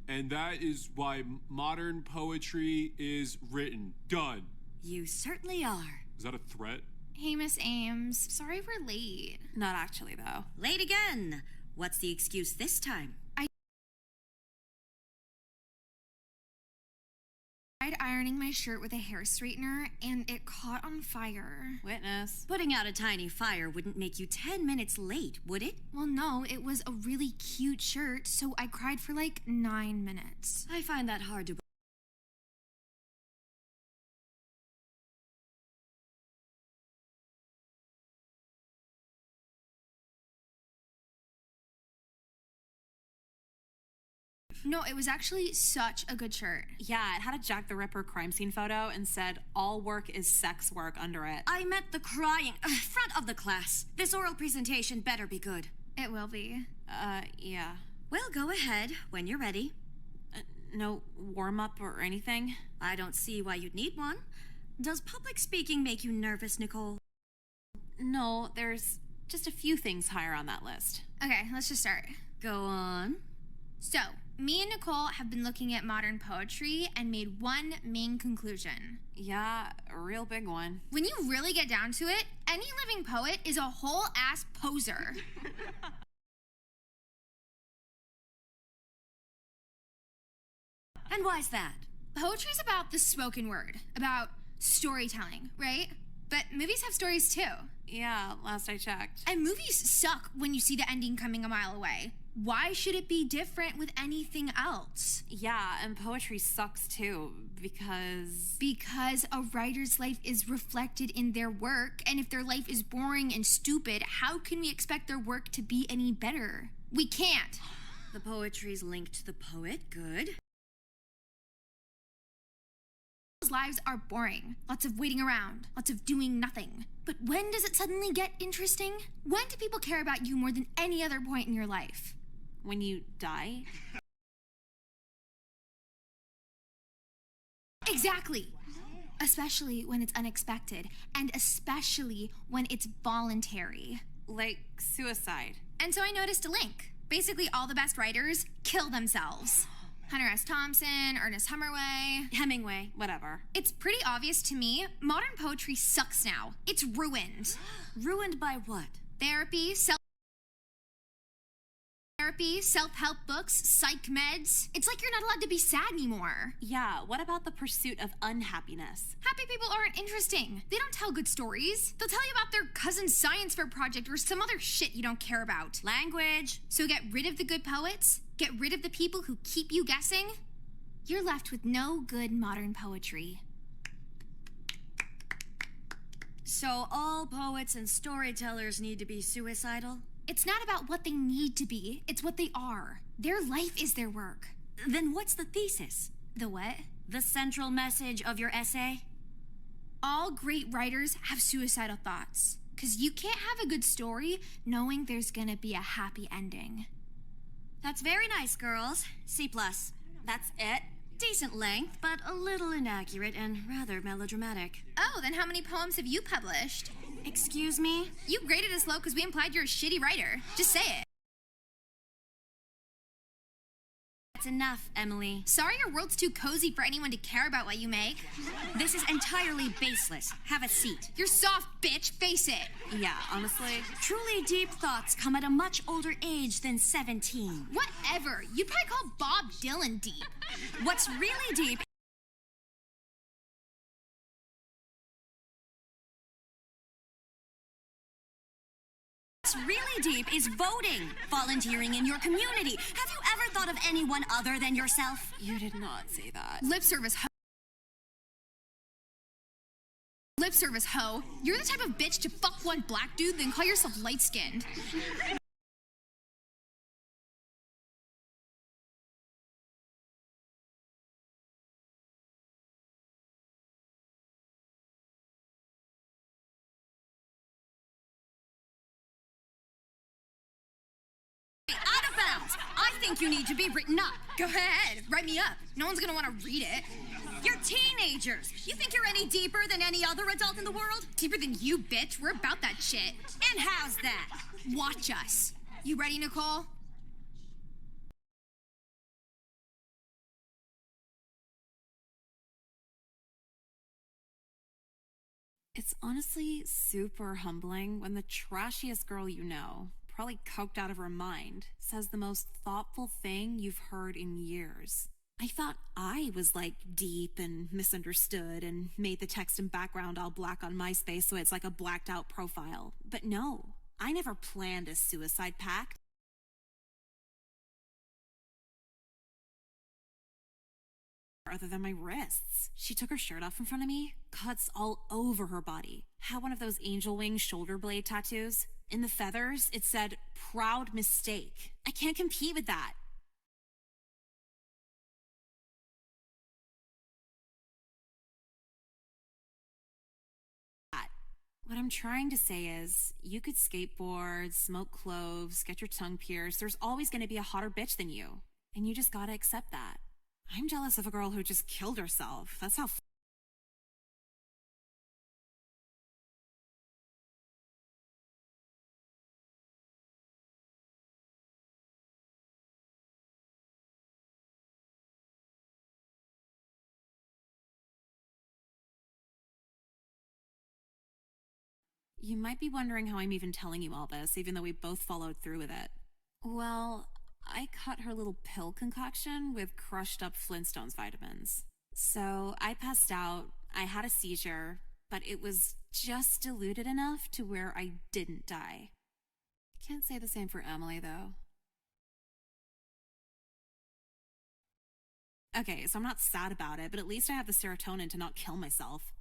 And that is why modern poetry is written. Done. You certainly are. Is that a threat? Hey, Miss Ames. Sorry we're late. Not actually, though. Late again. What's the excuse this time? I tried ironing my shirt with a hair straightener, and it caught on fire. Witness. Putting out a tiny fire wouldn't make you 10 minutes late, would it? Well, no, it was a really cute shirt, so I cried for like 9 minutes. I find that hard to believe. No, it was actually such a good shirt. Yeah, it had a Jack the Ripper crime scene photo and said, all work is sex work under it. I meant the crying front of the class. This oral presentation better be good. It will be. Yeah. Well, go ahead when you're ready. No warm-up or anything? I don't see why you'd need one. Does public speaking make you nervous, Nicole? No, there's just a few things higher on that list. Okay, let's just start. Go on. So, me and Nicole have been looking at modern poetry and made one main conclusion. Yeah, a real big one. When you really get down to it, any living poet is a whole-ass poser. And why's that? Poetry's about the spoken word, about storytelling, right? But movies have stories too. Yeah, last I checked. And movies suck when you see the ending coming a mile away. Why should it be different with anything else? Yeah, and poetry sucks too, because a writer's life is reflected in their work, and if their life is boring and stupid, how can we expect their work to be any better? We can't. The poetry's linked to the poet, good. Lives are boring. Lots of waiting around, lots of doing nothing. But when does it suddenly get interesting? When do people care about you more than any other point in your life? when you die? Exactly. Especially when it's unexpected, and especially when it's voluntary. Like suicide. And so I noticed a link. Basically, all the best writers kill themselves. Hunter S. Thompson, Ernest Hemingway, whatever. It's pretty obvious to me, modern poetry sucks now. It's ruined. Ruined by what? Therapy, self-help books, psych meds. It's like you're not allowed to be sad anymore. Yeah, what about the pursuit of unhappiness? Happy people aren't interesting. They don't tell good stories. They'll tell you about their cousin's science fair project or some other shit you don't care about. Language. So get rid of the good poets, get rid of the people who keep you guessing. You're left with no good modern poetry. So all poets and storytellers need to be suicidal? It's not about what they need to be, it's what they are. Their life is their work. Then what's the thesis? The what? The central message of your essay? All great writers have suicidal thoughts. 'Cause you can't have a good story knowing there's gonna be a happy ending. That's very nice, girls. C+. That's it. Decent length, but a little inaccurate and rather melodramatic. Oh, then how many poems have you published? Excuse me? You graded us low because we implied you're a shitty writer. Just say it. That's enough, Emily. Sorry your world's too cozy for anyone to care about what you make. This is entirely baseless. Have a seat. You're soft, bitch. Face it. Yeah, honestly. Truly deep thoughts come at a much older age than 17. Whatever. You'd probably call Bob Dylan deep. What's really deep is voting, volunteering in your community. Have you ever thought of anyone other than yourself? You did not say that. Lip service hoe. You're the type of bitch to fuck one black dude, then call yourself light-skinned. Out of bounds! I think you need to be written up. Go ahead, write me up. No one's gonna want to read it. You're teenagers. You think you're any deeper than any other adult in the world? Deeper than you, bitch. We're about that shit. And how's that? Watch us. You ready, Nicole? It's honestly super humbling when the trashiest girl you know, probably coked out of her mind, says the most thoughtful thing you've heard in years. I thought I was like deep and misunderstood and made the text and background all black on MySpace so it's like a blacked out profile. But no, I never planned a suicide pact. Other than my wrists. She took her shirt off in front of me, cuts all over her body. Had one of those angel wing shoulder blade tattoos. In the feathers, it said, "Proud mistake." I can't compete with that. What I'm trying to say is, you could skateboard, smoke cloves, get your tongue pierced. There's always going to be a hotter bitch than you. And you just gotta accept that. I'm jealous of a girl who just killed herself. That's how. You might be wondering how I'm even telling you all this, even though we both followed through with it. Well, I cut her little pill concoction with crushed up Flintstones vitamins. So I passed out, I had a seizure, but it was just diluted enough to where I didn't die. Can't say the same for Emily, though. Okay, so I'm not sad about it, but at least I have the serotonin to not kill myself.